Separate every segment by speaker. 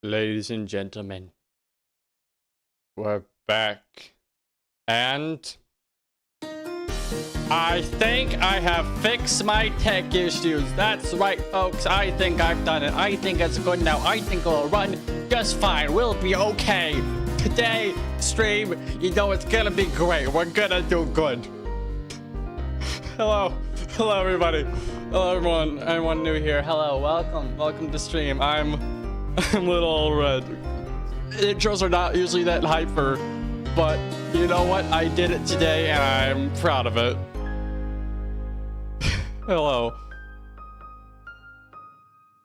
Speaker 1: Ladies and gentlemen, we're back. And I think I have fixed my tech issues. That's right, folks. I think I've done it. I think it's good now. I think it'll run just fine. We'll be okay. Today, stream, you know it's gonna be great. We're gonna do good. Hello. Hello, everybody. Hello, everyone. Anyone new here. Hello. Welcome. Welcome to stream. I'm Little Red. Intros are not usually that hyper, but you know what? I did it today and I'm proud of it. Hello.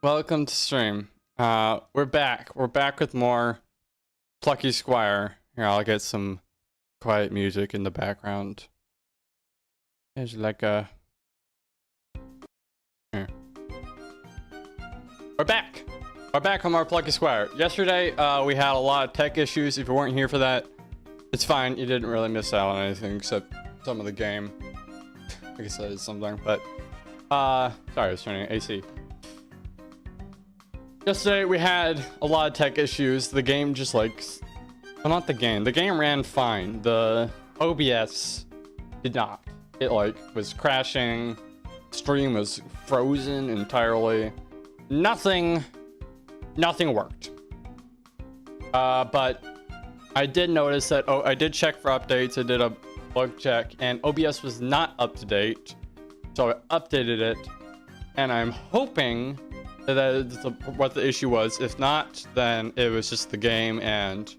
Speaker 1: Welcome to stream. We're back. We're back with more Plucky Squire. Here, I'll get some quiet music in the background. There's like a... Here. We're back! We're back on more Plucky Squire. Yesterday, we had a lot of tech issues. If you weren't here for that, it's fine. You didn't really miss out on anything except some of the game. I guess that is something, but... sorry, I was turning AC. Yesterday, we had a lot of tech issues. The game just like... Well, not the game. The game ran fine. The OBS did not. It like was crashing. Stream was frozen entirely. Nothing worked. But I did notice that, I did check for updates. I did a bug check and OBS was not up to date. So I updated it and I'm hoping that what the issue was. If not, then it was just the game, and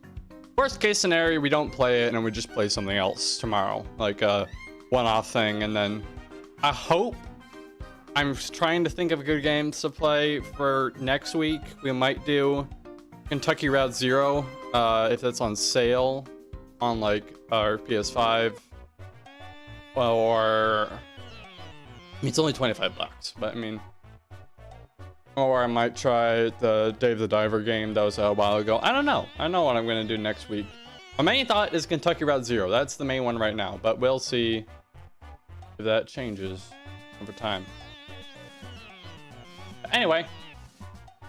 Speaker 1: worst case scenario, we don't play it and we just play something else tomorrow. Like a one-off thing, and then I hope, I'm trying to think of good games to play for next week. We might do Kentucky Route Zero, if that's on sale on like our PS5, or I mean, it's only 25 bucks, but I mean, or I might try the Dave the Diver game that was a while ago. I don't know. I know what I'm gonna do next week. My main thought is Kentucky Route Zero. That's the main one right now, but we'll see if that changes over time. Anyway,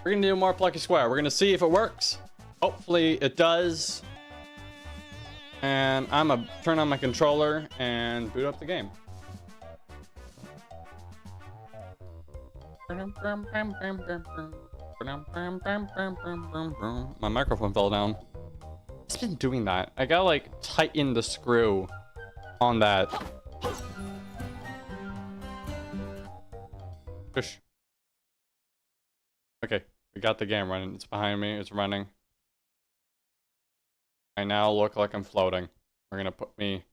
Speaker 1: we're gonna do more Plucky Squire. We're gonna see if it works. Hopefully it does. And I'm gonna turn on my controller and boot up the game. My microphone fell down. It's been doing that. I gotta like tighten the screw on that. Push. Okay, we got the game running. It's behind me. It's running. I now look like I'm floating. We're gonna put me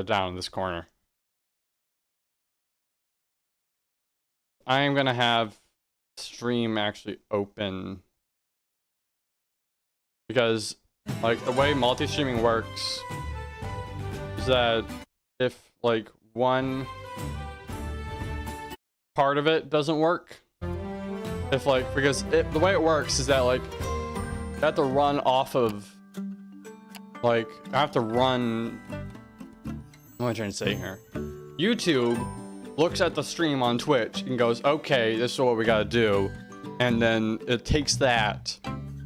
Speaker 1: down in this corner. I am gonna have stream actually open because like the way multi-streaming works is that if like one part of it doesn't work, if like, because the way it works is that like I have to run off of, like I have to run, what am I trying to say here? YouTube looks at the stream on Twitch and goes, okay, this is what we gotta do, and then it takes that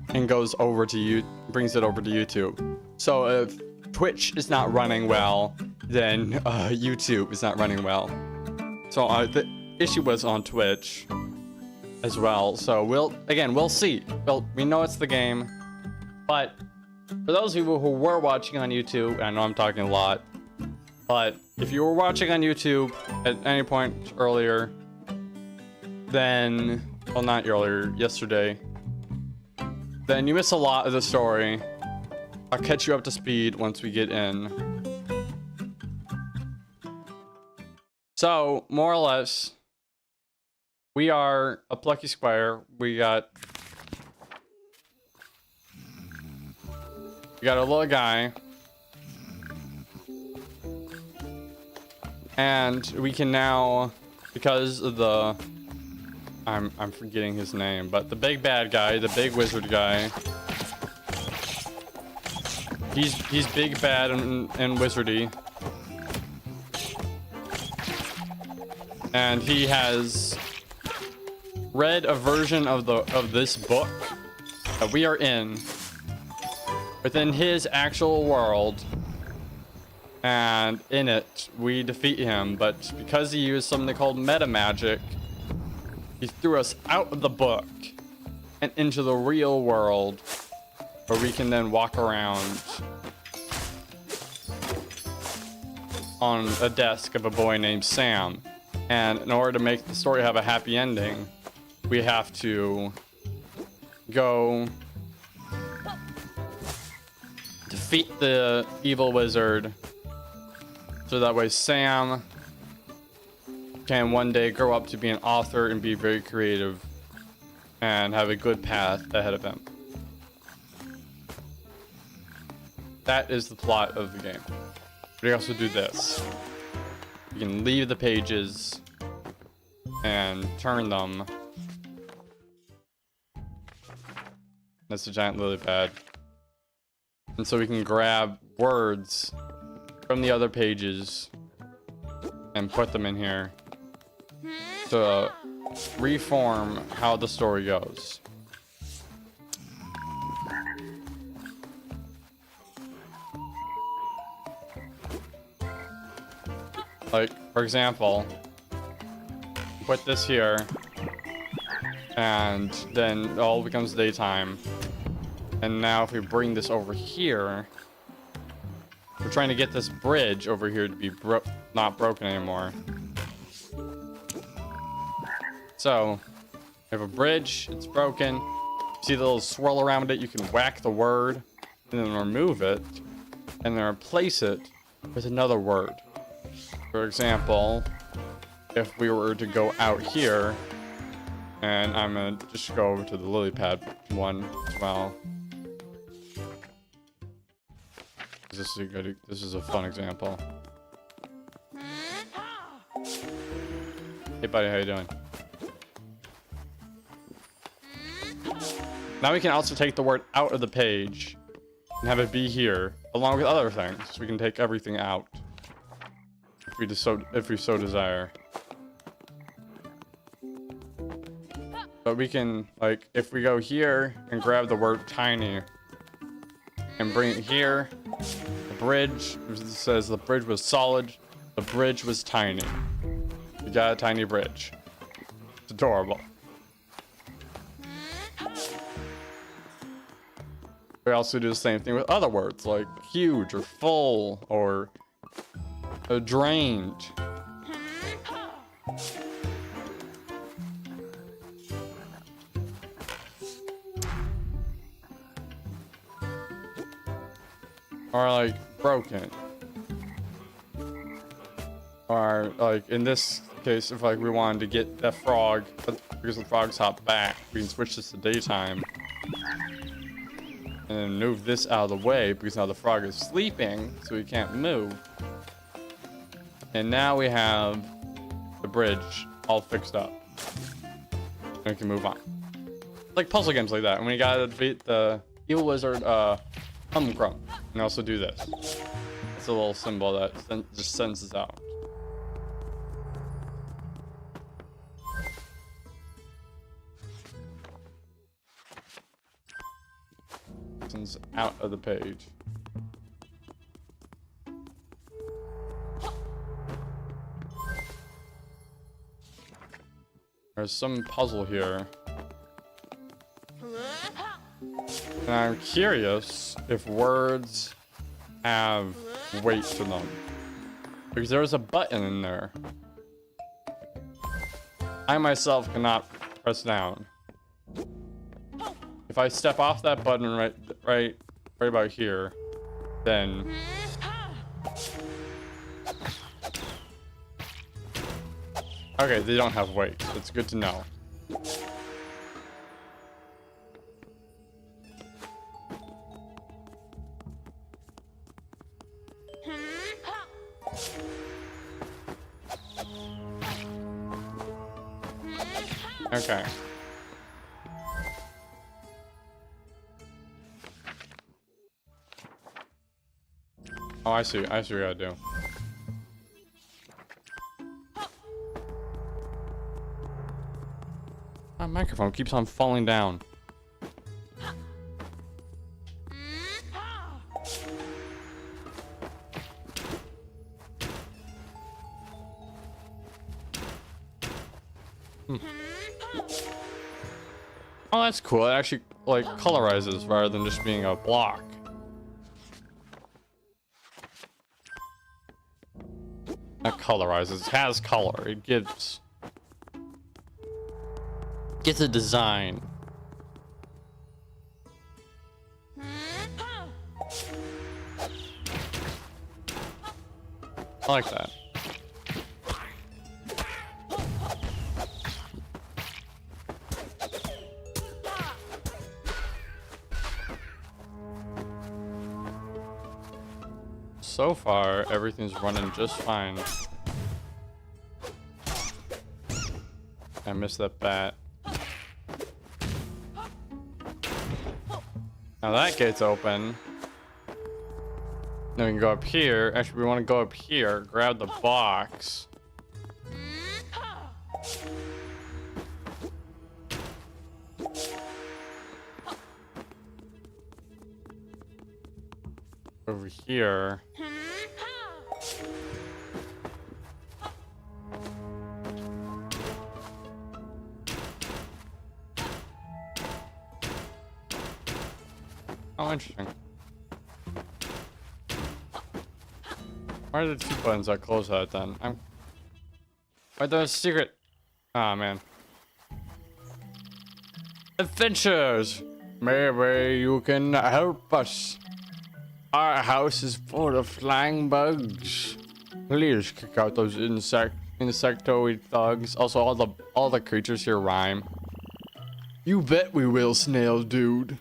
Speaker 1: and goes over to you, brings it over to YouTube. So if Twitch is not running well, then YouTube is not running well. So the issue was on Twitch as well. So we'll see. Well, we know it's the game, but for those of you who were watching on YouTube, I know I'm talking a lot, but if you were watching on YouTube at any point earlier, then, well, not earlier, yesterday, then you miss a lot of the story. I'll catch you up to speed once we get in. So, more or less, we are a Plucky Squire. We got a little guy. And we can now, because of the, I'm forgetting his name, but the big bad guy, the big wizard guy, he's big, bad, and wizardy, and he has read a version of this book that we are in within his actual world, and in it we defeat him, but because he used something called meta magic, he threw us out of the book and into the real world, where we can then walk around on a desk of a boy named Sam. And in order to make the story have a happy ending, we have to go defeat the evil wizard, so that way Sam can one day grow up to be an author and be very creative and have a good path ahead of him. That is the plot of the game. But you also do this. You can leave the pages and turn them. That's a giant lily pad. And so we can grab words from the other pages and put them in here to reform how the story goes. Like, for example, put this here, and then it all becomes daytime. And now if we bring this over here, we're trying to get this bridge over here to be not broken anymore. So, we have a bridge, it's broken. See the little swirl around it? You can whack the word, and then remove it, and then replace it with another word. For example, if we were to go out here, and I'm gonna just go over to the lily pad one as well. This is a fun example. Hey buddy, how you doing? Now we can also take the word out of the page and have it be here, along with other things. So we can take everything out if we so desire. But we can, like, if we go here and grab the word tiny and bring it here, the bridge, it says the bridge was solid, the bridge was tiny. You got a tiny bridge. It's adorable. We also do the same thing with other words, like huge or full or drained. Or like broken. Or like in this case, if like we wanted to get that frog, but because the frogs hop back, we can switch this to daytime. And then move this out of the way because now the frog is sleeping, so he can't move. And now we have the bridge all fixed up. And we can move on. Like puzzle games like that. And we gotta defeat the evil wizard, Humcrum. And also do this. It's a little symbol that just sends us out. Sends out of the page. There's some puzzle here. And I'm curious if words have weight to them. Because there's a button in there. I myself cannot press down. If I step off that button right about here, then okay, they don't have weight. It's good to know. Okay. Oh, I see. I see what I do. My microphone keeps on falling down. Oh, that's cool. It actually like colorizes rather than just being a block. Not colorizes, it has color. It gives a design. I like that. So far, everything's running just fine. I missed that bat. Now that gate's open. Then we can go up here. Actually, we want to go up here, grab the box. Over here. Oh, interesting. Why are the two buttons that close that then? Why there's a secret? Ah, man. Adventures! Maybe you can help us. Our house is full of flying bugs. Please kick out those insectoid thugs. Also, all the creatures here rhyme. You bet we will, snail dude.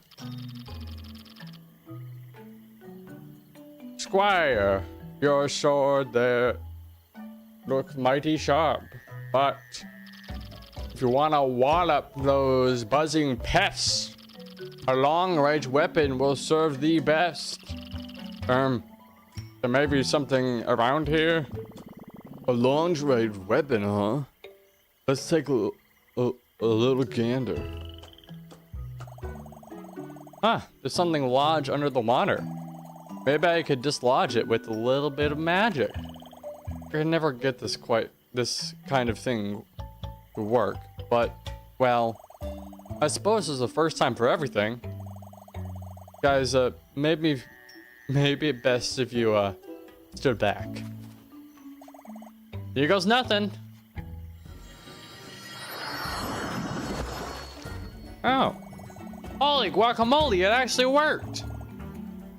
Speaker 1: Squire, your sword there looks mighty sharp, but if you want to wallop those buzzing pests, a long-range weapon will serve thee best. There may be something around here. A long-range weapon, huh? Let's take a little gander. Ah, there's something lodged under the water. Maybe I could dislodge it with a little bit of magic. I can never get this kind of thing to work, but, well, I suppose it's the first time for everything. Guys, maybe it best if you, stood back. Here goes nothing. Oh. Holy guacamole, it actually worked.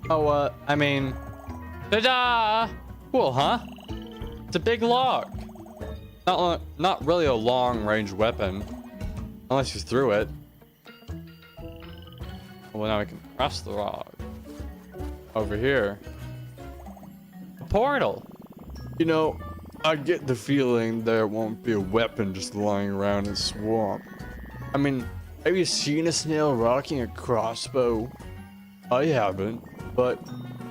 Speaker 1: Oh, I mean, ta-da! Cool, huh? It's a big log. Not really a long-range weapon, unless you threw it. Well, now we can press the log. Over here. A portal. You know, I get the feeling there won't be a weapon just lying around in the swamp. I mean, have you seen a snail rocking a crossbow? I haven't. But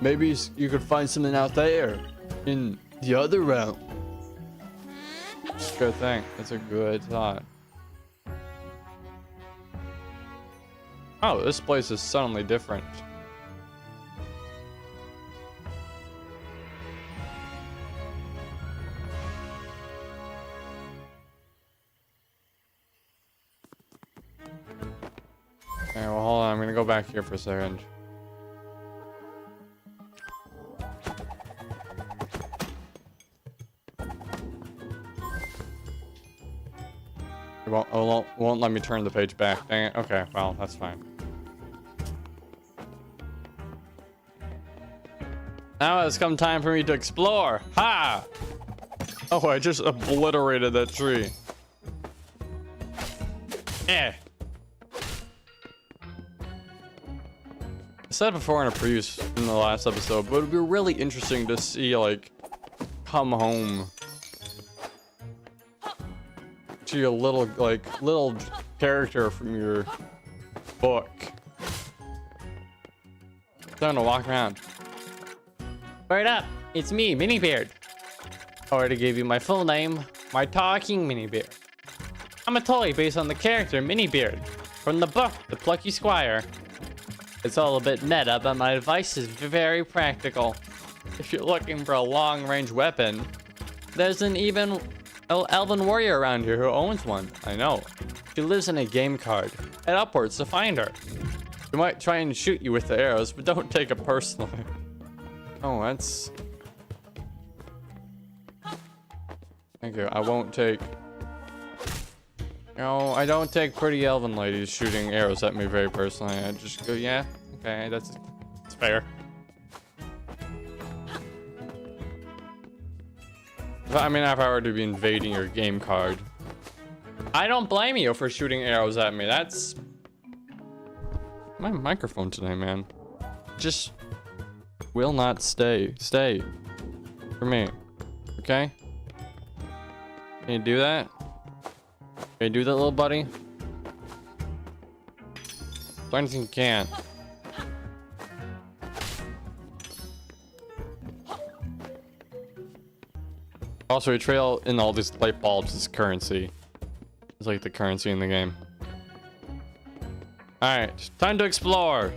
Speaker 1: maybe you could find something out there in the other realm. Good thing. That's a good thought. Oh, this place is suddenly different. Okay, well, hold on. I'm gonna go back here for a second. Won't let me turn the page back. Dang it. Okay, well, that's fine. Now it's come time for me to explore. Ha! Oh, I just obliterated that tree. Eh. I said before in a preview in the last episode, but it'd be really interesting to see, like, come home to your little character from your book. Time to walk around. Word up, it's me, Minibeard. I already gave you my full name, my talking Minibeard. I'm a toy based on the character Minibeard from the book, The Plucky Squire. It's all a bit meta, but my advice is very practical. If you're looking for a long-range weapon, there's an even elven warrior around here who owns one. I know. She lives in a game card. Head upwards to find her. She might try and shoot you with the arrows, but don't take it personally. Oh, that's... Thank you. I won't take... No, I don't take pretty elven ladies shooting arrows at me very personally. I just go, yeah, okay, that's fair. I mean, if I were to be invading your game card, I don't blame you for shooting arrows at me. That's my microphone today, man. Just will not stay for me. Okay? Can you do that? Can you do that, little buddy? I don't think you can. Also, we trail in all these light bulbs as currency. It's like the currency in the game. Alright, time to explore.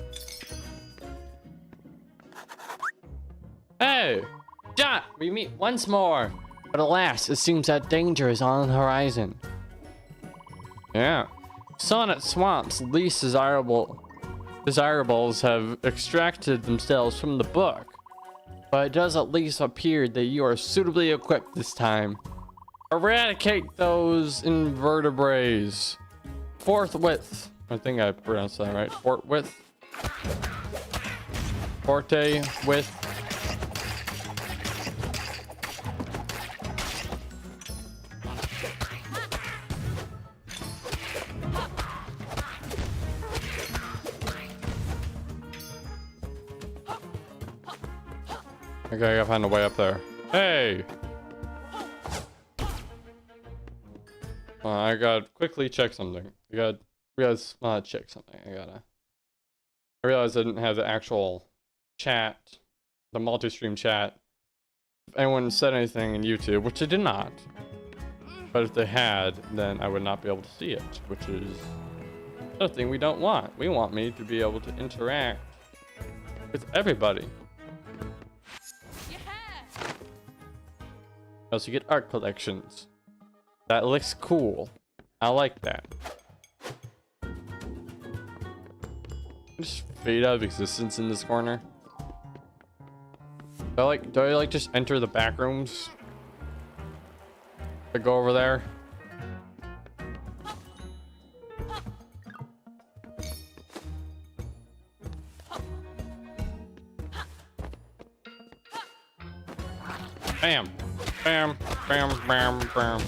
Speaker 1: Hey! John! We meet once more! But alas, it seems that danger is on the horizon. Yeah. Sonnet Swamp's least desirables have extracted themselves from the book. But it does at least appear that you are suitably equipped this time. Eradicate those invertebrates. Forthwith. I think I pronounced that right. Forthwith. Forte with. Okay, I gotta find a way up there. Hey! I gotta quickly check something. I check something. I realized I didn't have the actual chat, the multi-stream chat. If anyone said anything in YouTube, which they did not. But if they had, then I would not be able to see it, which is another thing we don't want. We want me to be able to interact with everybody. Also, you get art collections. That looks cool. I like that. Just fade out of existence in this corner. Do I like just enter the back rooms? I go over there. Bam. Bam, bam, bam, bam,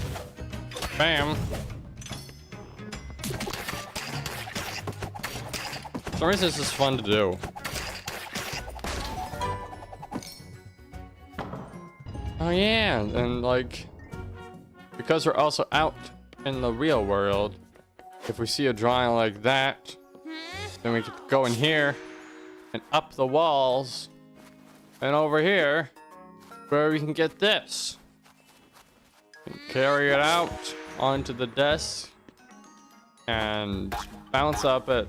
Speaker 1: bam. For some reason, this is fun to do. Oh yeah, and like, because we're also out in the real world, if we see a drawing like that, then we can go in here and up the walls and over here where we can get this. And carry it out onto the desk and bounce up it.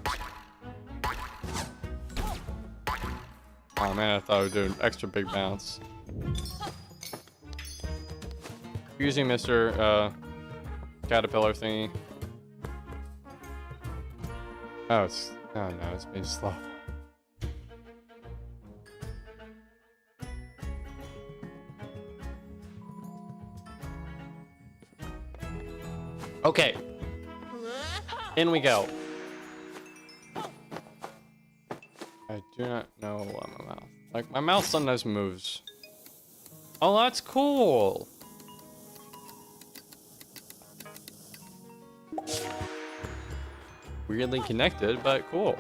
Speaker 1: Oh man, I thought I would do an extra big bounce. Using Mr. Caterpillar thingy. Oh no, it's being slow. Okay. In we go. I do not know what my mouth. Like, my mouth sometimes moves. Oh, that's cool. Weirdly connected, but cool.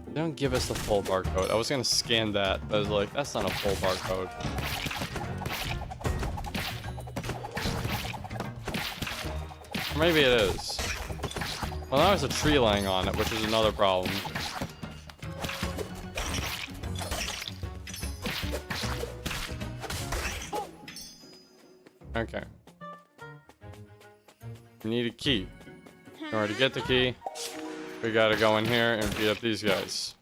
Speaker 1: They don't give us the full barcode. I was gonna scan that, but I was like, that's not a full barcode. Maybe it is. Well, now there's a tree laying on it, which is another problem. Okay. We need a key. In order to get the key, we gotta go in here and beat up these guys.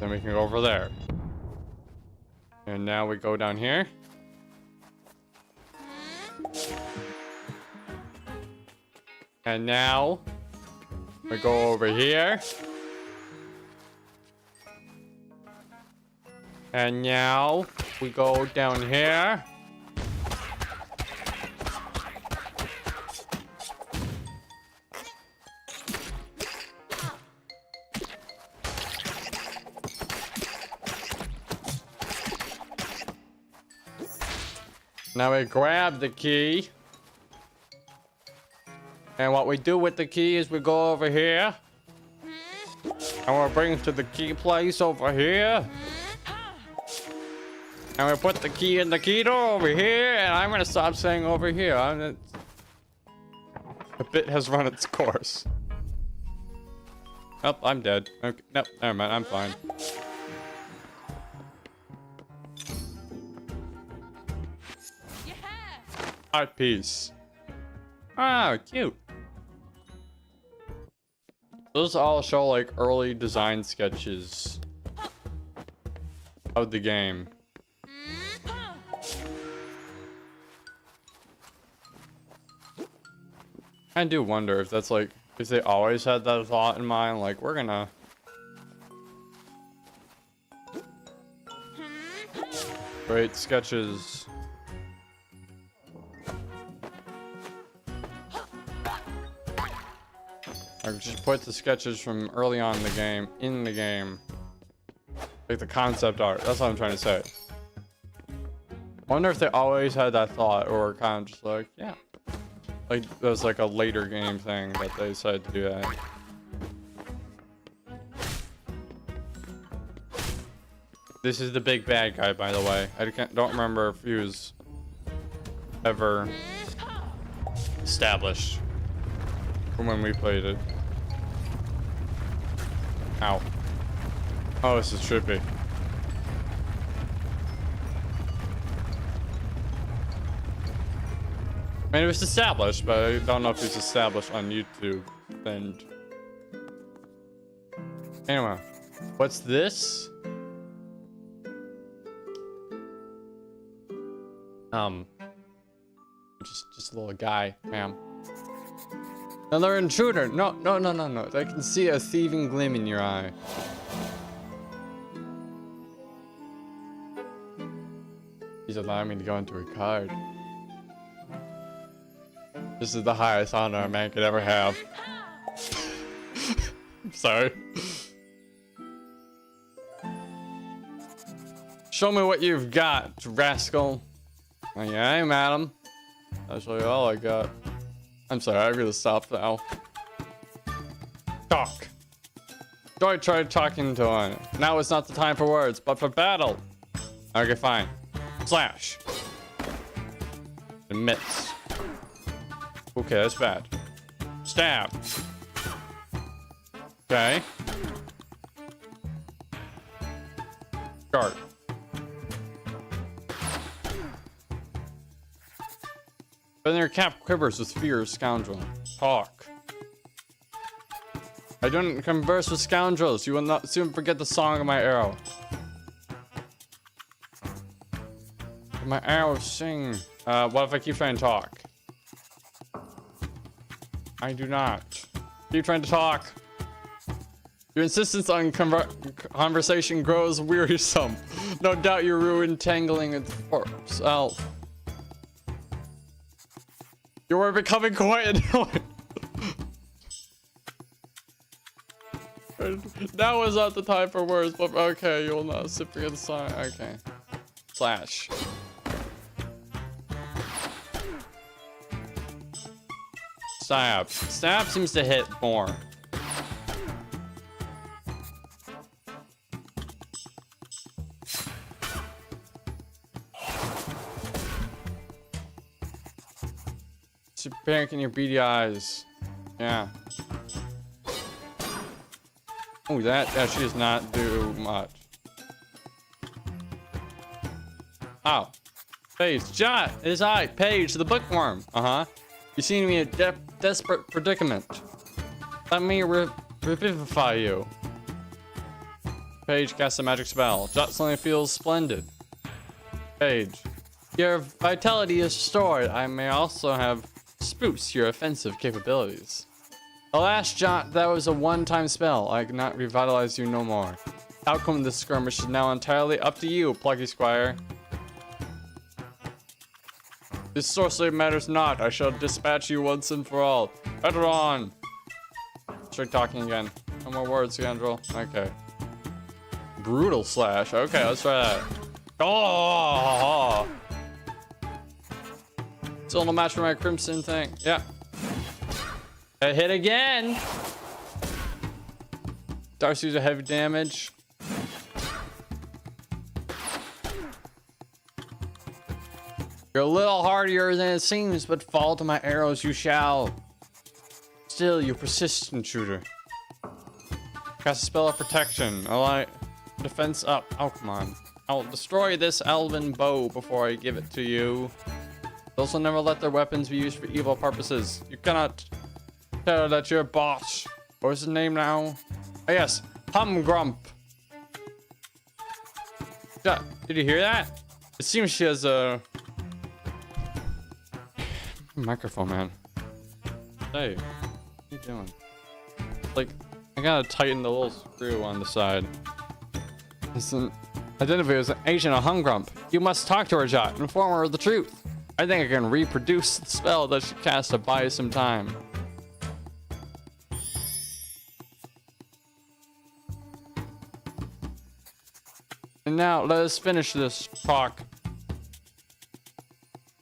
Speaker 1: Then we can go over there. And now we go down here. And now we go over here. And now we go down here. Now we grab the key. And what we do with the key is we go over here. And we'll bring it to the key place over here. And we put the key in the key door over here. And I'm gonna stop saying over here. The bit has run its course. Oh, I'm dead. Okay. Nope, never mind. I'm fine. Art piece. Ah, cute. Those all show like early design sketches of the game. I do wonder if that's like, if they always had that thought in mind, like we're gonna create sketches. Or just put the sketches from early on in the game. Like the concept art. That's what I'm trying to say. I wonder if they always had that thought or kind of just like, yeah. Like there's like a later game thing that they decided to do that. This is the big bad guy, by the way. I don't remember if he was ever established from when we played it. Ow. Oh, this is trippy. I mean, it was established, but I don't know if it's established on YouTube. And anyway, what's this? Just a little guy, ma'am. Another intruder. No. I can see a thieving gleam in your eye. He's allowing me to go into a card. This is the highest honor a man could ever have. I'm sorry. Show me what you've got, rascal. Okay, madam. I'll show you all I got. I'm sorry, I gotta stop now. Talk. Joy tried talking to one. Now is not the time for words, but for battle. Okay, fine. Slash. Admits. Okay, that's bad. Stab. Okay. Guard. Then your cap quivers with fear, scoundrel. Talk. I don't converse with scoundrels. You will not soon forget the song of my arrow. My arrow sing. What if I keep trying to talk? I do not. Keep trying to talk. Your insistence on conversation grows wearisome. No doubt you ruin tangling itself. You are becoming quite annoying. Now is not the time for words, but okay, you will not sit for the song. Okay. Slash. Stab. Stab seems to hit more. Panic in your beady eyes. Yeah. Oh, that actually does not do much. Oh. Page. Jot! It is I, Page, the bookworm. Uh-huh. You seem to be in a desperate predicament. Let me revivify you. Page casts a magic spell. Jot suddenly feels splendid. Page. Your vitality is restored. I may also have spruce your offensive capabilities. Alas, Jot, that was a one-time spell. I cannot revitalize you no more. Outcome of this skirmish is now entirely up to you, Plucky Squire. This sorcery matters not. I shall dispatch you once and for all. Better on. Start talking again. No more words, Scoundrel. Okay. Brutal slash. Okay, let's try that. Oh! Still no match for my Crimson thing. Yeah. I hit again. Darcy's a heavy damage. You're a little hardier than it seems, but fall to my arrows you shall. Still, you persistent shooter. Cast a spell of protection. Alright. Defense up. Oh, come on. I'll destroy this elven bow before I give it to you. Also never let their weapons be used for evil purposes. You cannot tell that you're boss. What's his name now? Oh, yes. Humgrump. Yeah, did you hear that? It seems she has a microphone, man. Hey, what are you doing? Like, I gotta tighten the little screw on the side. Listen, identify as an agent of Humgrump. You must talk to her, Jot, and inform her of the truth. I think I can reproduce the spell that she cast to buy some time. And now, let us finish this talk.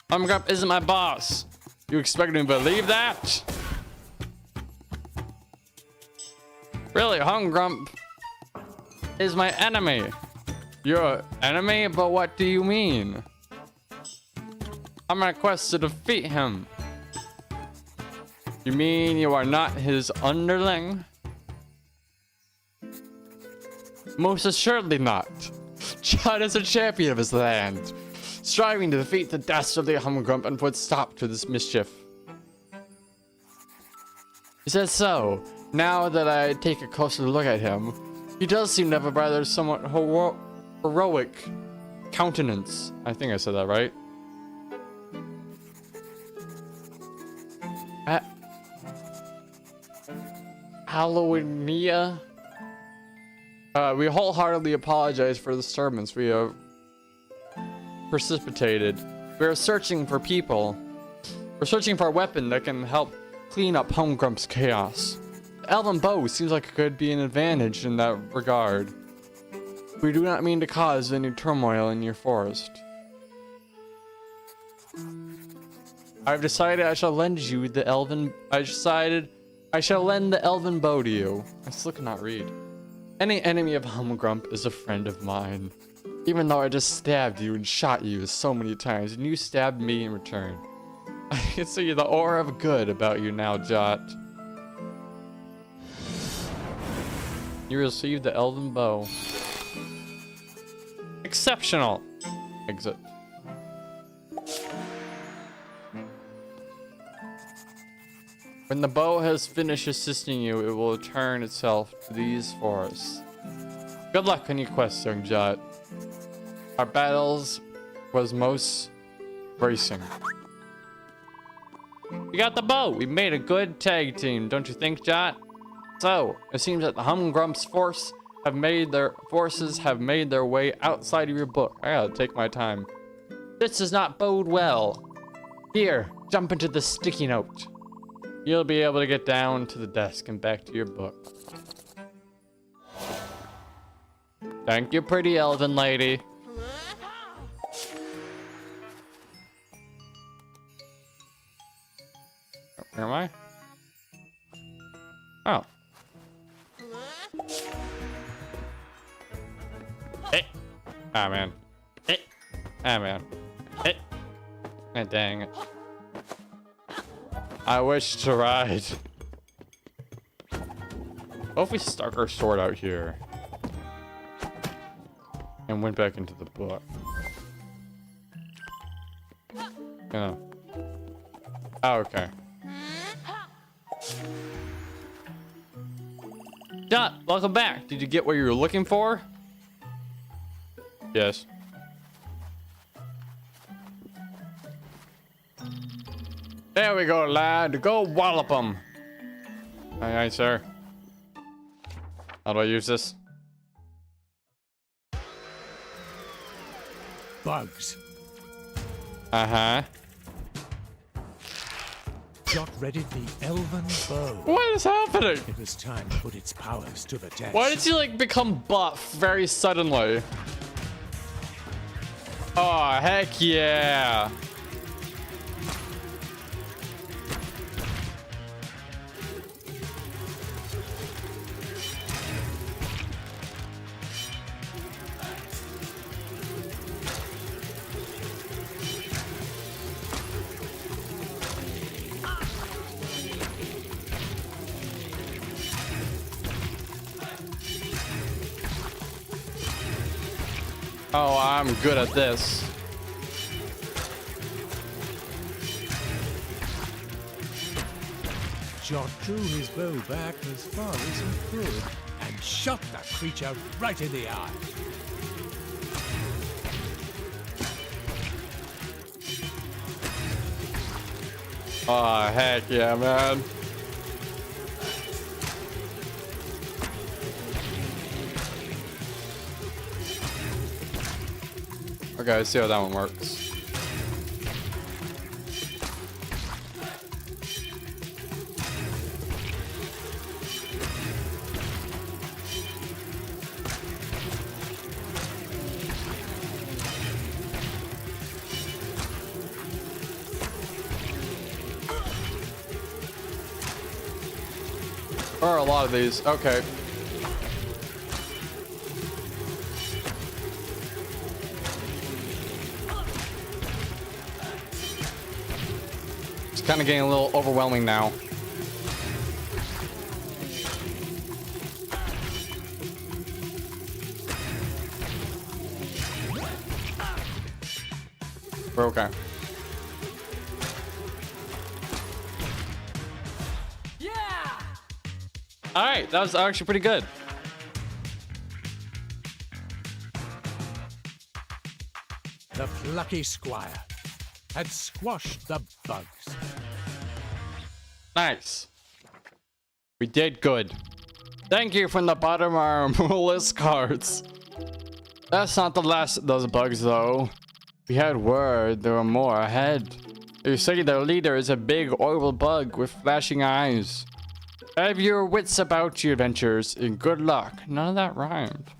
Speaker 1: Humgrump isn't my boss. You expect me to believe that? Really, Humgrump is my enemy. Your enemy? But what do you mean? I'm on a quest to defeat him. You mean you are not his underling? Most assuredly not. Jot is a champion of his land, striving to defeat the dastardly Humgrump and put stop to this mischief. Is that so? Now that I take a closer look at him, he does seem to have a rather somewhat heroic countenance. I think I said that right. Halloweenia? We wholeheartedly apologize for the disturbance we have precipitated. We are searching for people. We're searching for a weapon that can help clean up Humgrump's chaos. The elven bow seems like it could be an advantage in that regard. We do not mean to cause any turmoil in your forest. I've decided I shall lend you the elven... I shall lend the elven bow to you. I still cannot read. Any enemy of Humgrump is a friend of mine. Even though I just stabbed you and shot you so many times, and you stabbed me in return. I can see the aura of good about you now, Jot. You received the elven bow. Exceptional! Exit. When the bow has finished assisting you, it will return itself to these forests. Good luck on your quest, young Jot. Our battles was most bracing. We got the bow! We made a good tag team, don't you think, Jot? So, it seems that the Humgrump's forces have made their way outside of your book. I gotta take my time. This does not bode well. Here, jump into the sticky note. You'll be able to get down to the desk and back to your book. Thank you, pretty elven lady. Where am I? Oh. Hey. Ah, man. Hey. Ah, man. Hey. Ah, dang it. I wish to ride. What if we stuck our sword out here and went back into the book? Yeah. Oh, okay. Jot, welcome back. Did you get what you were looking for? Yes. There we go, lad. Go wallop them. Aye, aye, sir. How do I use this?
Speaker 2: Bugs.
Speaker 1: Uh-huh.
Speaker 2: Jot readied the elven bow.
Speaker 1: What is happening?
Speaker 2: It was time to put its powers to the test.
Speaker 1: Why did he like become buff very suddenly? Oh, heck yeah. Oh, I'm good at this.
Speaker 2: Jot drew his bow back as far as he could and shot that creature right in the eye.
Speaker 1: Oh, heck yeah, man. Okay, let's see how that one works. There are a lot of these. Okay. It's kind of getting a little overwhelming now. We're okay. All right, that was actually pretty good.
Speaker 2: The plucky squire had squashed the bugs.
Speaker 1: Nice. We did good. Thank you from the bottom of our list cards. That's not the last of those bugs, though. We had word there were more ahead. They say their leader is a big oil bug with flashing eyes. Have your wits about you, adventurers, and good luck. None of that rhymed.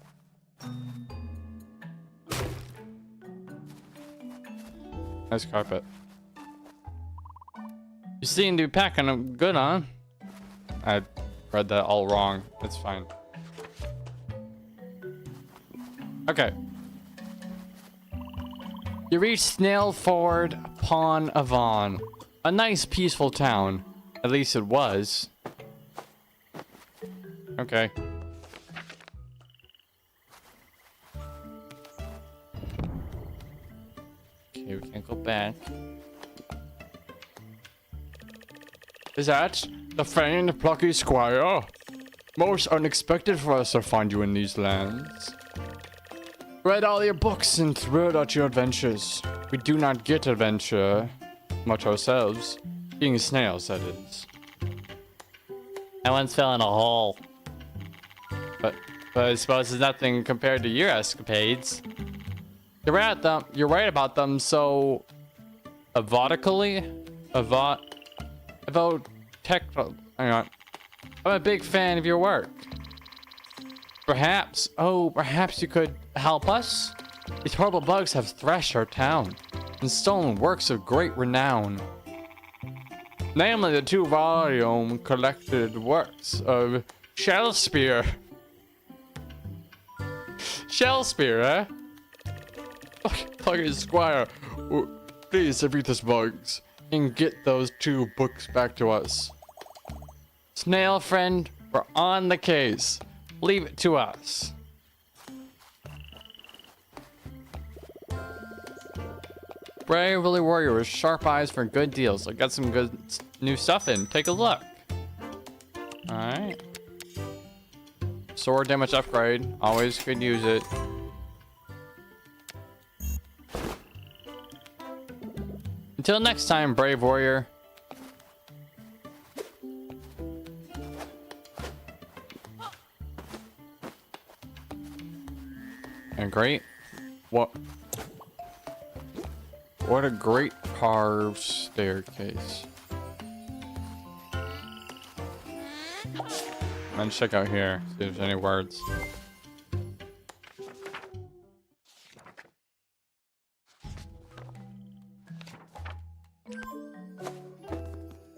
Speaker 1: Nice carpet. You seem to be packing them good, huh? I read that all wrong. It's fine. Okay. You reach Snailford upon Avon. A nice, peaceful town. At least it was. Okay. Okay, we can't go back. Is that the famed plucky squire? Most unexpected for us to find you in these lands. Read all your books and thrilled out your adventures. We do not get adventure much ourselves. Being snails, that is. I once fell in a hole. But I suppose it's nothing compared to your escapades. You're right about them, so... Hang on. I'm a big fan of your work. Perhaps you could help us? These horrible bugs have thrashed our town and stolen works of great renown. Namely the 2-volume collected works of Shellspeare. Shellspeare, eh? Fucking Squire, please defeat these bugs and get those 2 books back to us. Snail friend, we're on the case. Leave it to us. Bravely warrior with sharp eyes for good deals. I got some good new stuff in. Take a look. Alright. Sword damage upgrade. Always could use it. Till next time, brave warrior. And great. What a great carved staircase. Let's check out here, see if there's any words.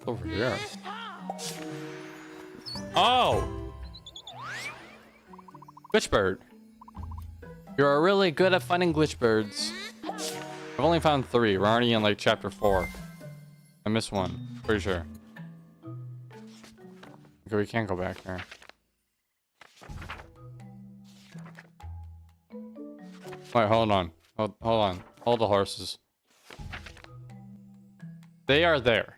Speaker 1: Over here. Oh! Glitchbird. You're really good at finding glitchbirds. I've only found 3. We're already in like chapter 4. I missed one. Pretty sure. Okay, we can't go back there. Wait, hold on. Hold on. Hold the horses. They are there.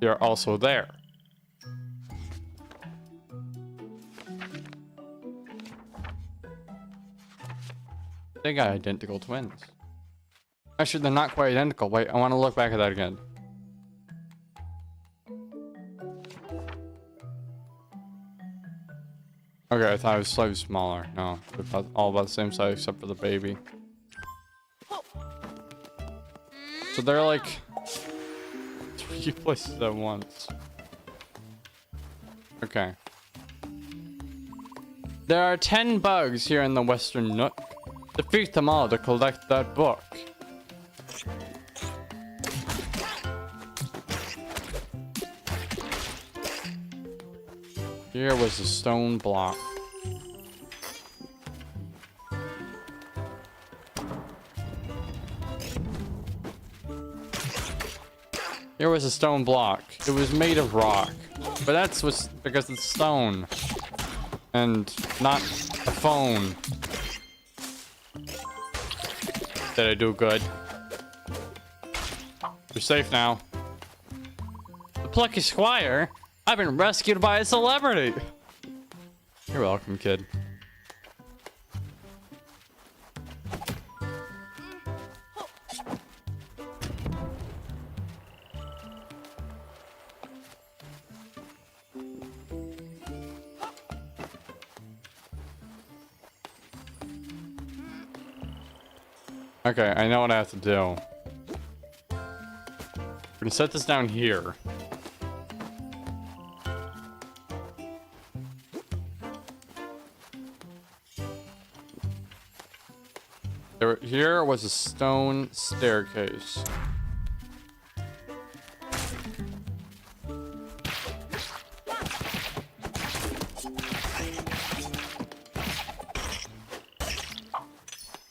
Speaker 1: They are also there. They got identical twins. Actually, they're not quite identical. Wait, I want to look back at that again. Okay, I thought it was slightly smaller. No, they're all about the same size except for the baby. So they're like 3 places at once. Okay. There are 10 bugs here in the Western Nook. Defeat them all to collect that book. Here was a stone block. Here was a stone block. It was made of rock. But that's what's because it's stone. And not a phone. Did I do good? You're safe now. The plucky squire? I've been rescued by a celebrity. You're welcome, kid. Okay, I know what I have to do. We're gonna set this down here. Here was a stone staircase.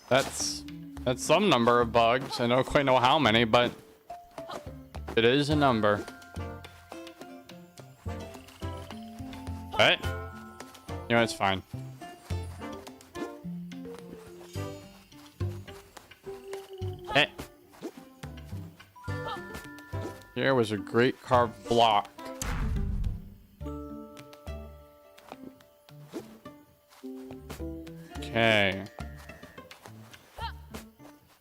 Speaker 1: That's some number of bugs. I don't quite know how many, but it is a number. But you know, it's fine. Here was a great carved block. Okay.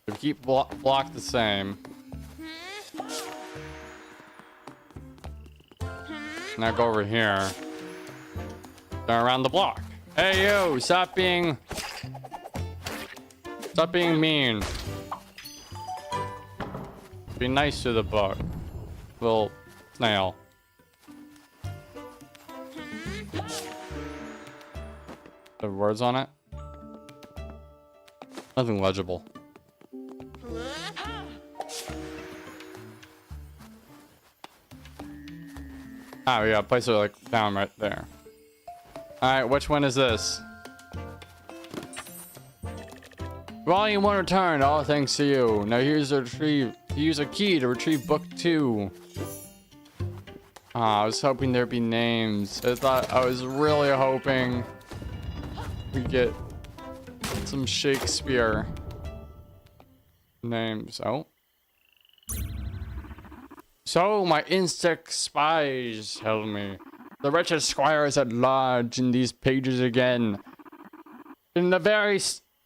Speaker 1: So keep block the same. Now go over here. Turn around the block. Hey you! Stop being mean. Be nice to the book. Little snail. The words on it? Nothing legible. Oh yeah, place it like down right there. Alright, which one is this? Volume 1 returned, all thanks to you. Now here's a retrieve. Use a key to retrieve book 2. I was hoping there'd be names. I was really hoping we get some Shakespeare names. Oh. So my insect spies tell me. The wretched squire is at large in these pages again. In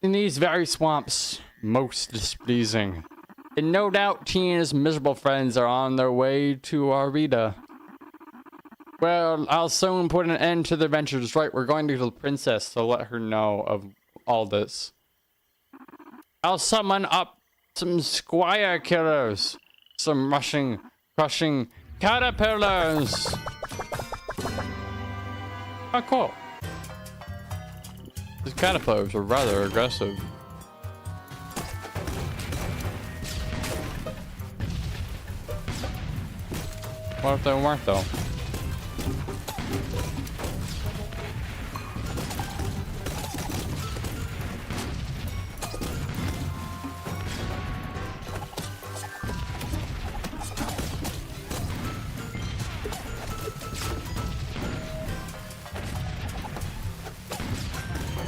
Speaker 1: these very swamps, most displeasing. And no doubt Tina's miserable friends are on their way to Arita. Well, I'll soon put an end to the adventures. Right, we're going to the princess to let her know of all this. I'll summon up some squire killers. Some crushing caterpillars. Oh, cool. These caterpillars are rather aggressive. What if they weren't, though?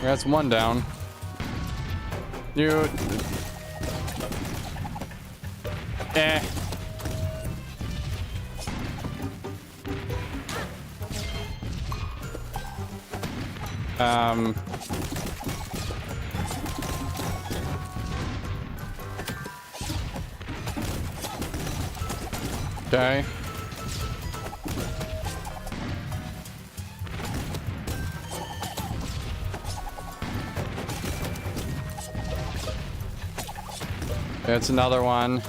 Speaker 1: That's one down. You. Eh. Okay. It's another one.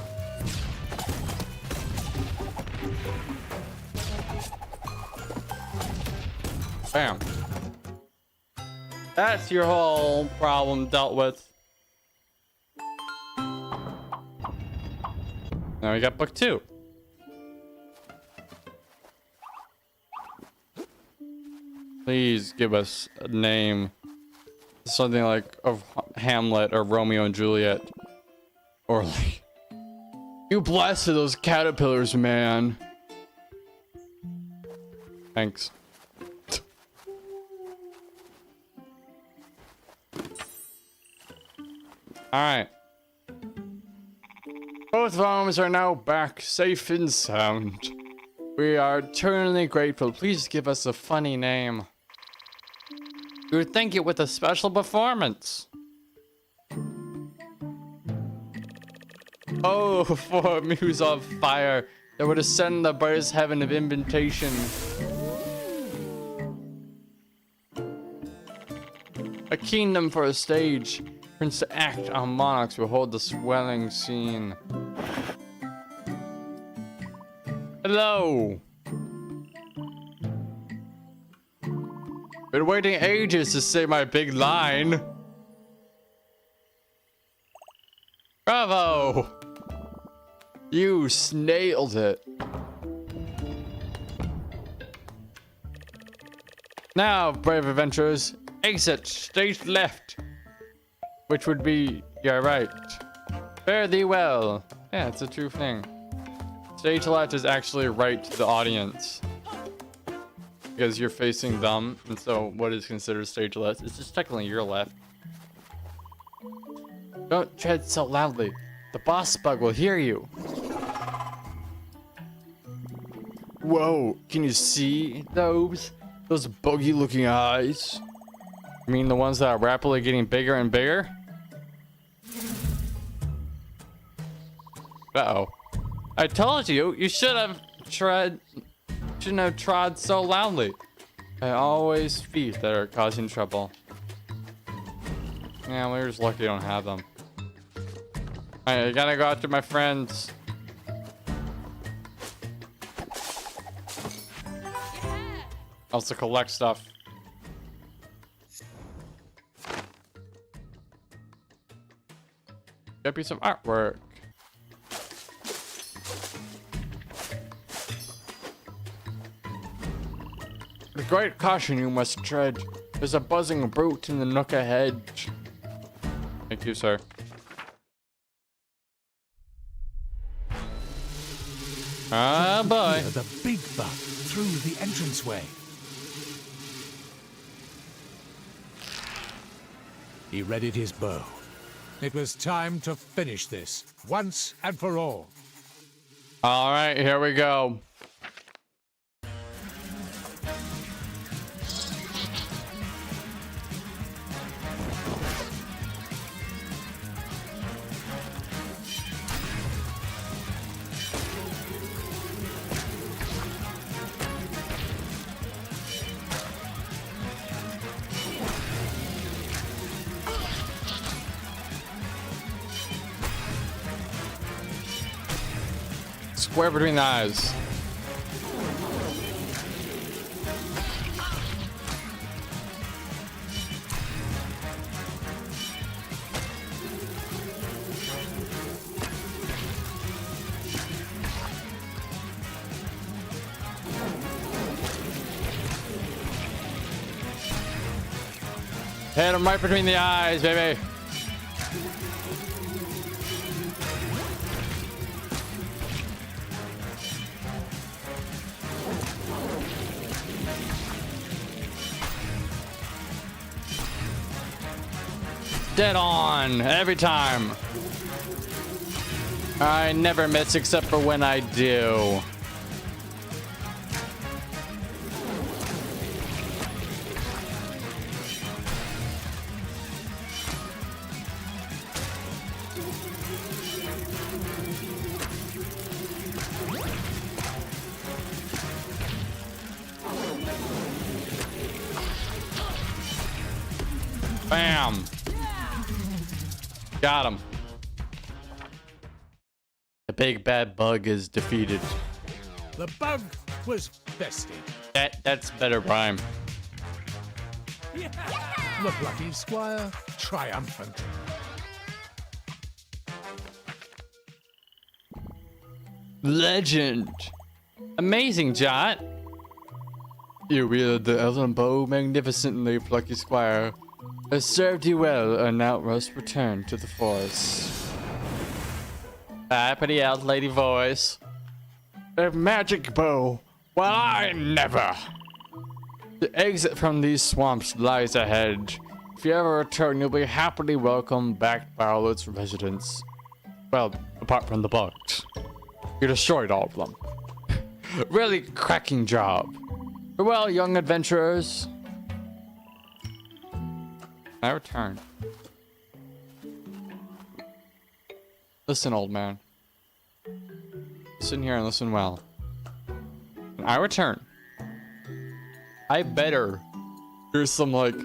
Speaker 1: Bam. That's your whole problem dealt with. Now we got book 2. Please give us a name. Something like of Hamlet or Romeo and Juliet. Or like, you blasted those caterpillars, man. Thanks. Alright. Both homes are now back, safe and sound. We are eternally grateful. Please give us a funny name. We would thank you with a special performance. Oh, for a muse of fire that would ascend the brightest heaven of invitation. A kingdom for a stage, prince to act, our monarchs behold the swelling scene. Hello! Been waiting ages to say my big line. Bravo! You snailed it. Now, brave adventurers, exit stage left. Which would be your right. Fare thee well. Yeah, it's a true thing. Stage left is actually right to the audience. Because you're facing them, and so what is considered stage left is just technically your left. Don't tread so loudly. The boss bug will hear you. Whoa, can you see those? Those buggy looking eyes? You mean the ones that are rapidly getting bigger and bigger? Uh-oh. I told you, you shouldn't have trod so loudly. I always feet that are causing trouble. Yeah, we're just lucky I don't have them. Alright, I gotta go after my friends. Also collect stuff. Get me some artwork. With great caution you must tread. There's a buzzing brute in the nook ahead. Thank you, sir. Ah, boy.
Speaker 2: The big buck through the entranceway. He readied his bow. It was time to finish this, once and for all.
Speaker 1: All right, here we go. Square between the eyes. Hit him right between the eyes, baby. Dead on every time. I never miss except for when I do. Bam. Got him. The big bad bug is defeated.
Speaker 2: The bug was bested.
Speaker 1: That's better, Prime.
Speaker 2: The Plucky Squire triumphant.
Speaker 1: Legend. Amazing, Jot. You wield the elven bow magnificently, Plucky Squire. It served you well, and now must return to the forest. Pretty out lady voice. A magic bow. Well, I never. The exit from these swamps lies ahead. If you ever return, you'll be happily welcomed back by all its residents. Well, apart from the bugs. You destroyed all of them. Really cracking job. Farewell, young adventurers. I return. Listen, old man. Listen here and listen well. When I return, I better hear some like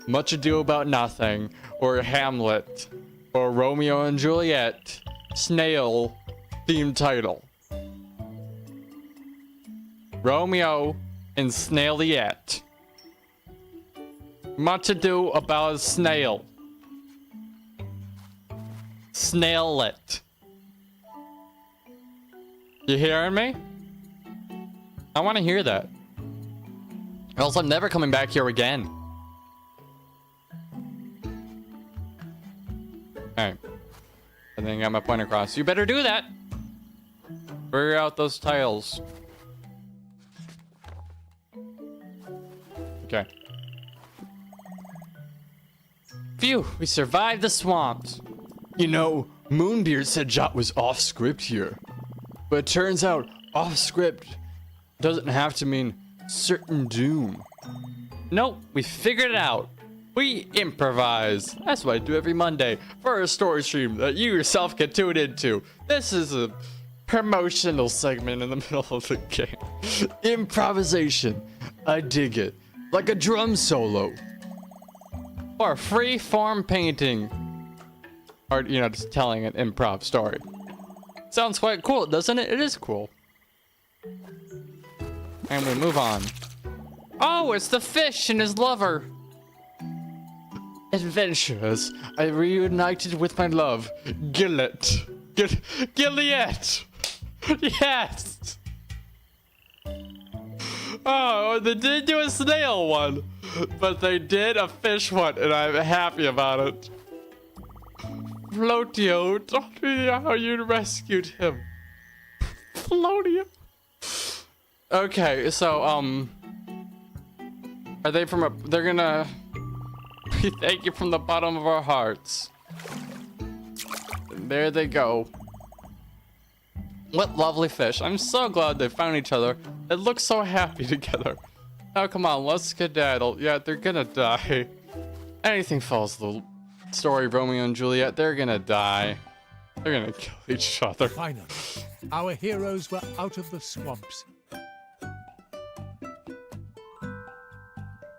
Speaker 1: Much Ado About Nothing or Hamlet or Romeo and Juliet snail theme title. Romeo and Snailiette. Much Ado About a Snail. Snailet. You hearing me? I want to hear that. Or else I'm never coming back here again. Alright. I think I got my point across. You better do that. Figure out those tiles. Okay. Phew, we survived the swamps. You know, Moonbeard said Jot was off script here. But it turns out off script doesn't have to mean certain doom. Nope, we figured it out. We improvise. That's what I do every Monday for a story stream that you yourself can tune into. This is a promotional segment in the middle of the game. Improvisation. I dig it. Like a drum solo. Or a free-form painting. Or, you know, just telling an improv story. Sounds quite cool, doesn't it? It is cool. And we move on. Oh, it's the fish and his lover. Adventurers, I reunited with my love, Gillet. Gilliet! Yes! Oh, they did do a snail one, but they did a fish one, and I'm happy about it. Floatio taught me how you rescued him. Floatio. Okay, so, are they from a... They're gonna... We thank you from the bottom of our hearts. And there they go. What lovely fish. I'm so glad they found each other. They look so happy together. Now, come on, let's skedaddle. Yeah, they're gonna die. Anything follows the story of Romeo and Juliet, they're gonna die. They're gonna kill each other.
Speaker 2: Finally, our heroes were out of the swamps.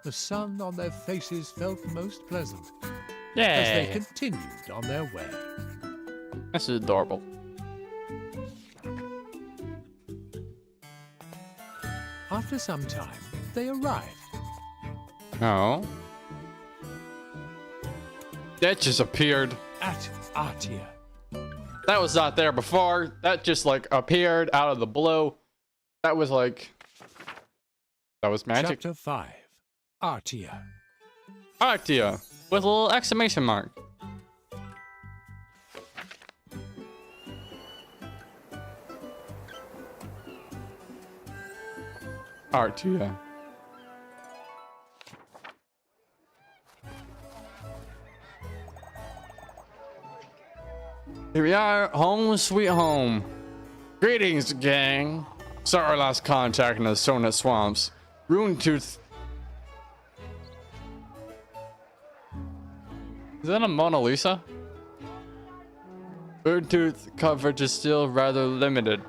Speaker 2: The sun on their faces felt most pleasant as they
Speaker 1: Yeah,
Speaker 2: continued on their way.
Speaker 1: this is adorable.
Speaker 2: After some time, they arrived.
Speaker 1: No. That just appeared.
Speaker 2: At Artia.
Speaker 1: That was not there before. That just like appeared out of the blue. That was like. That was magic.
Speaker 2: Chapter 5. Artia.
Speaker 1: Artia with a little exclamation mark. Artia. Here we are, home sweet home. Greetings, gang. Sorry our last contact in the Sonnet Swamps. Runetooth. Is that a Mona Lisa? Runetooth coverage is still rather limited.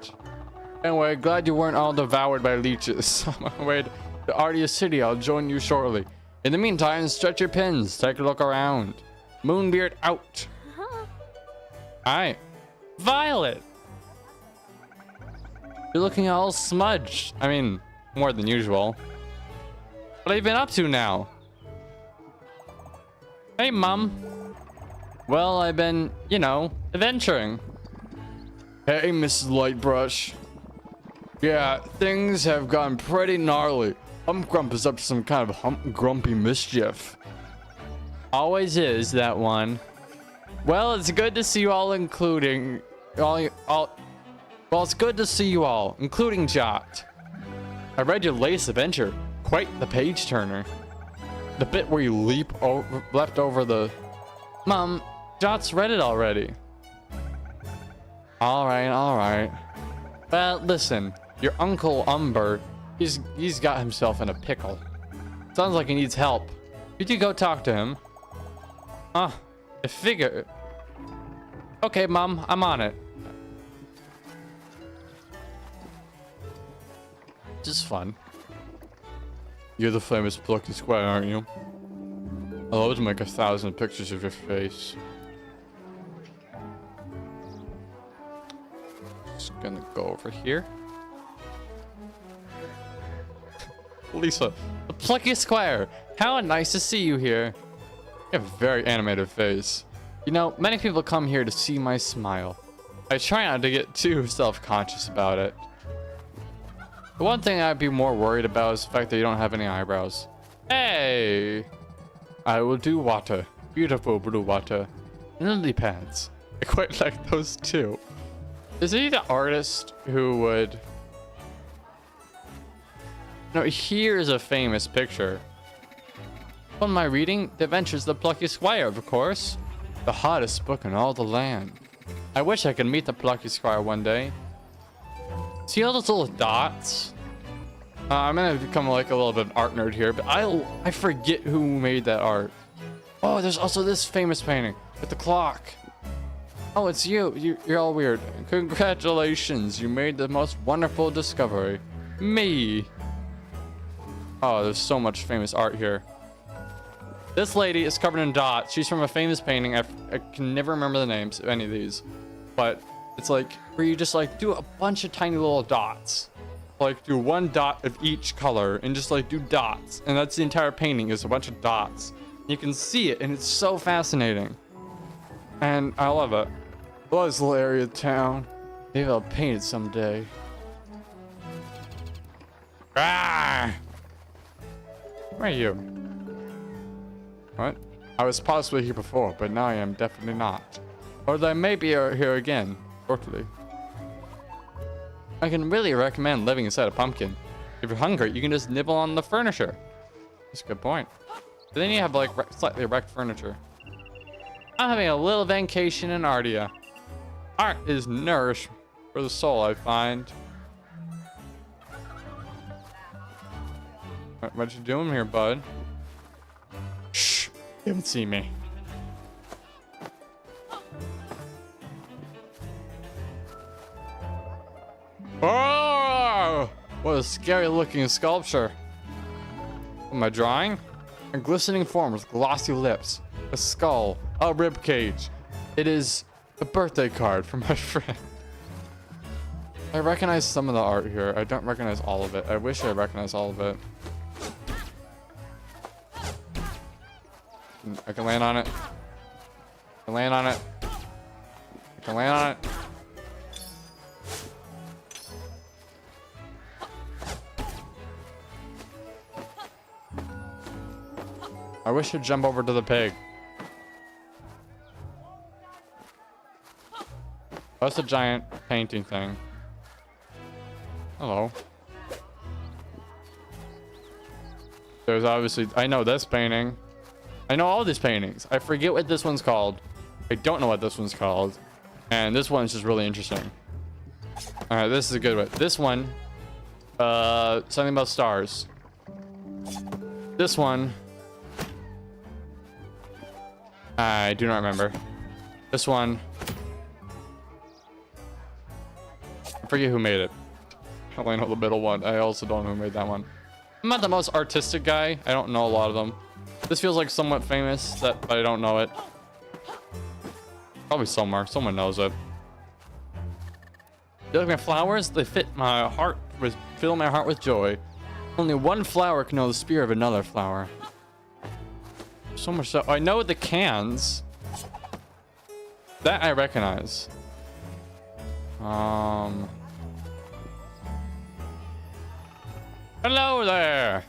Speaker 1: Anyway, glad you weren't all devoured by leeches. On my way to Artia City, I'll join you shortly. In the meantime, stretch your pins, take a look around. Moonbeard out. Hi. Violet! You're looking all smudged. I mean, more than usual. What have you been up to now? Hey, Mom. Well, I've been, you know, adventuring. Hey, Mrs. Lightbrush. Yeah, things have gone pretty gnarly. Humpgrump is up to some kind of grumpy mischief. Always is, that one. Well, it's good to see you all, including well, it's good to see you all, including Jot. I read your latest adventure. Quite the page turner. The bit where you leapt over the. Mom, Jot's read it already. All right. Well, listen, your Uncle Umber, he's got himself in a pickle. Sounds like he needs help. Could you go talk to him? Huh? I figure. Okay, Mom, I'm on it. Just fun. You're the famous Plucky Squire, aren't you? I'll always make 1,000 pictures of your face. Just gonna go over here. Lisa, the Plucky Squire. How nice to see you here. You have a very animated face. You know, many people come here to see my smile. I try not to get too self-conscious about it. The one thing I'd be more worried about is the fact that you don't have any eyebrows. Hey! I will do water. Beautiful blue water. Lily pads. I quite like those too. Is he the artist who would... No, here's a famous picture. What am I reading? The Adventures of the Plucky Squire, of course. The hottest book in all the land. I wish I could meet the Plucky Squire one day. See all those little dots? I'm gonna become like a little bit of an art nerd here, but I forget who made that art. Oh, there's also this famous painting with the clock. Oh, it's you. You're all weird. Congratulations, you made the most wonderful discovery. Me. Oh, there's so much famous art here. This lady is covered in dots. She's from a famous painting. I can never remember the names of any of these, but it's like where you just like do a bunch of tiny little dots. Like do one dot of each color and just like do dots. And that's the entire painting, is a bunch of dots. You can see it and it's so fascinating. And I love it. Love this little area of town. Maybe I'll paint it someday. Ah! Where are you? What? I was possibly here before, but now I am definitely not. Or I may be here again, shortly. I can really recommend living inside a pumpkin. If you're hungry, you can just nibble on the furniture. That's a good point. But then you have like slightly wrecked furniture. I'm having a little vacation in Artia. Art is nourish for the soul, I find. What you doing here, bud? Shh, you haven't seen me. Oh! What a scary looking sculpture. What am I drawing? A glistening form with glossy lips, a skull, a rib cage. It is a birthday card from my friend. I recognize some of the art here. I don't recognize all of it. I wish I recognized all of it. I can land on it. I can land on it. I can land on it. I wish I'd jump over to the pig. That's a giant painting thing. Hello. There's obviously... I know this painting. I know all these paintings. I forget what this one's called. I don't know what this one's called. And this one's just really interesting. Alright, this is a good one. This one... something about stars. This one... I do not remember. This one... I forget who made it. I only know the middle one. I also don't know who made that one. I'm not the most artistic guy. I don't know a lot of them. This feels like somewhat famous, but I don't know it. Probably somewhere. Someone knows it. You like my flowers? They fit my heart with fill my heart with joy. Only one flower can know the spirit of another flower. So much so. I know the cans. That I recognize. Hello there.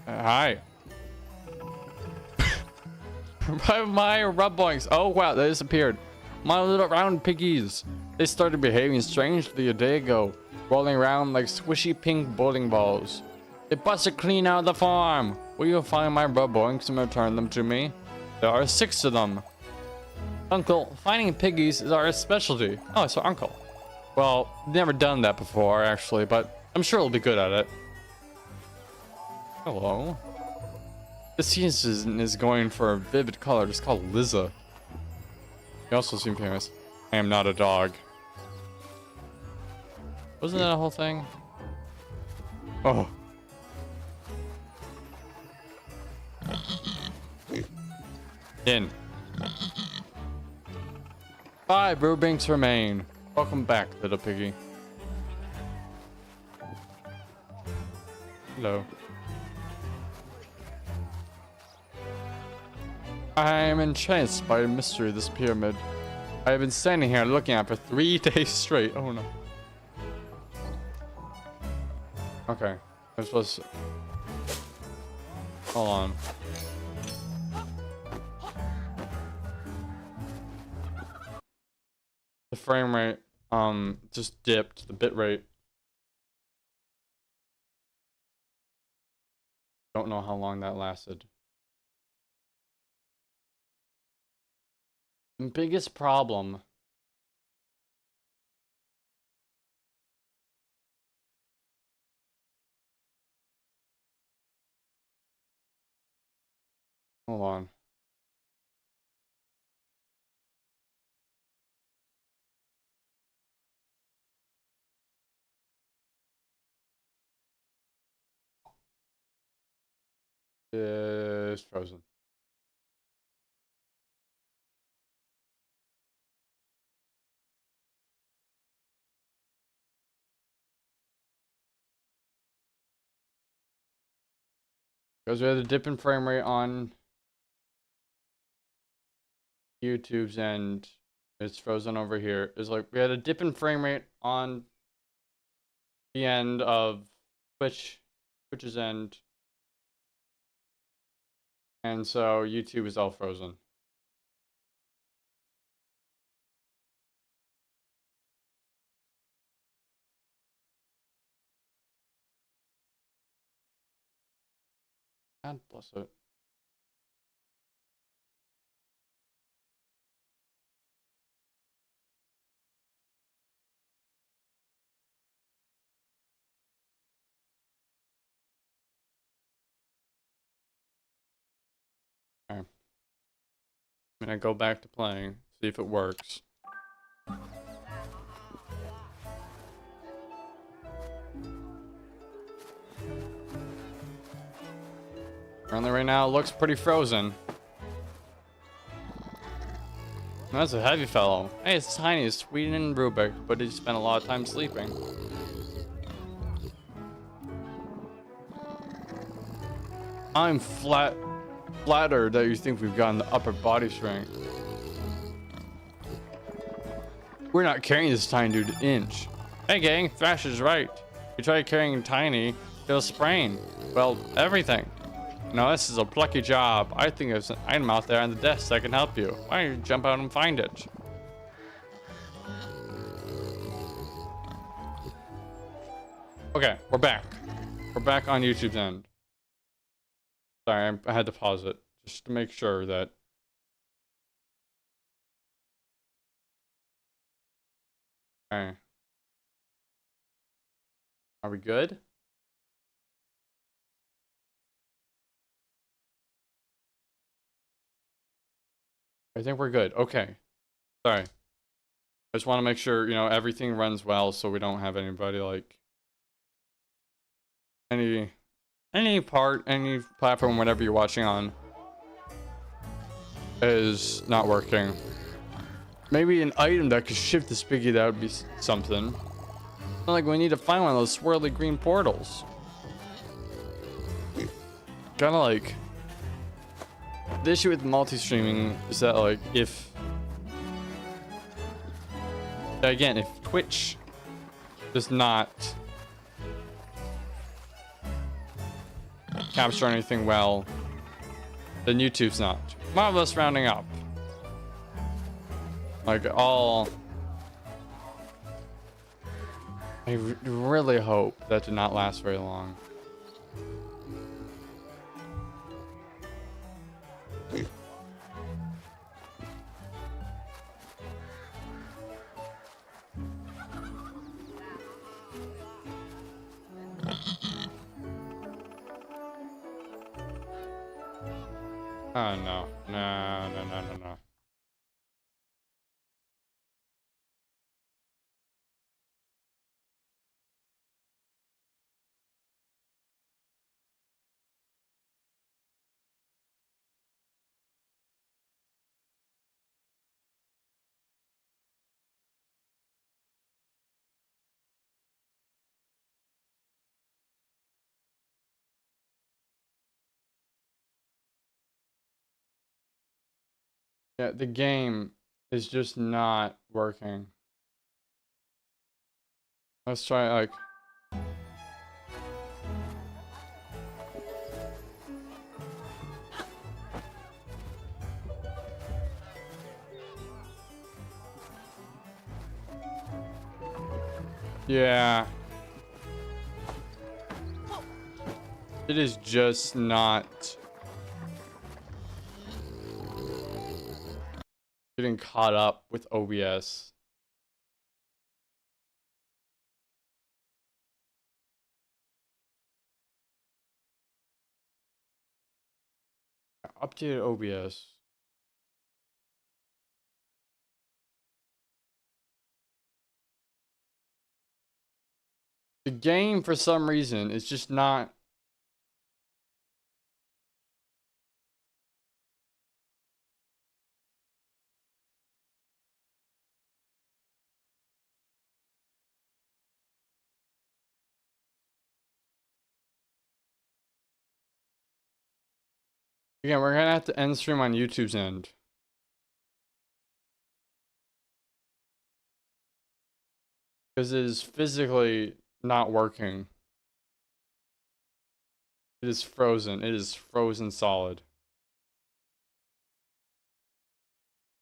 Speaker 1: Hi. My rub boinks. Oh wow, they disappeared. My little round piggies. They started behaving strangely a day ago, rolling around like squishy pink bowling balls. They busted clean out of the farm. Will you find my rub boinks and return them to me? There are 6 of them. Uncle, finding piggies is our specialty. Oh, so Uncle. Well, never done that before, actually, but I'm sure he'll be good at it. Hello. This season is going for a vivid color. It's called Liza. You also seem famous. I am not a dog. Wasn't that a whole thing? Oh. In. 5 Brewbanks remain. Welcome back, little piggy. Hello. I am entranced by the mystery of this pyramid. I have been standing here looking at it for 3 days straight. Oh no. Okay. I'm supposed to... Hold on. The frame rate, just dipped, the bit rate. Don't know how long that lasted. The biggest problem. Hold on. It's frozen. Because we had a dip in frame rate on YouTube's end. It's frozen over here. It's like we had a dip in frame rate on the end of Twitch's end. And so YouTube is all frozen. God bless it. Okay. I'm gonna go back to playing, see if it works. Currently right now it looks pretty frozen. That's a heavy fellow. Hey, it's tiny, it's Sweden and Rubik, but he spent a lot of time sleeping. I'm flattered that you think we've gotten the upper body strength. We're not carrying this tiny dude an inch. Hey gang, Thrash is right. You try carrying Tiny, he'll sprain. Well, everything. No, this is a plucky job. I think there's an item out there on the desk that can help you. Why don't you jump out and find it? Okay, we're back. We're back on YouTube's end. Sorry, I had to pause it just to make sure that. Okay. Are we good? I think we're good. Okay. Sorry. I just want to make sure, you know, everything runs well so we don't have anybody like any platform, whatever you're watching on, is not working. Maybe an item that could shift the Spiggy, that would be something. Not like we need to find one of those swirly green portals. Kinda like, the issue with multi-streaming is that like if Twitch does not capture anything well, then YouTube's not. Marvelous rounding up. Like I really hope that did not last very long. Oh no. No. Yeah, the game is just not working. Let's try like. Yeah. It is just not getting caught up with OBS. Updated OBS. The game, for some reason, is just not. Again, we're gonna have to end stream on YouTube's end. Because it is physically not working. It is frozen. It is frozen solid.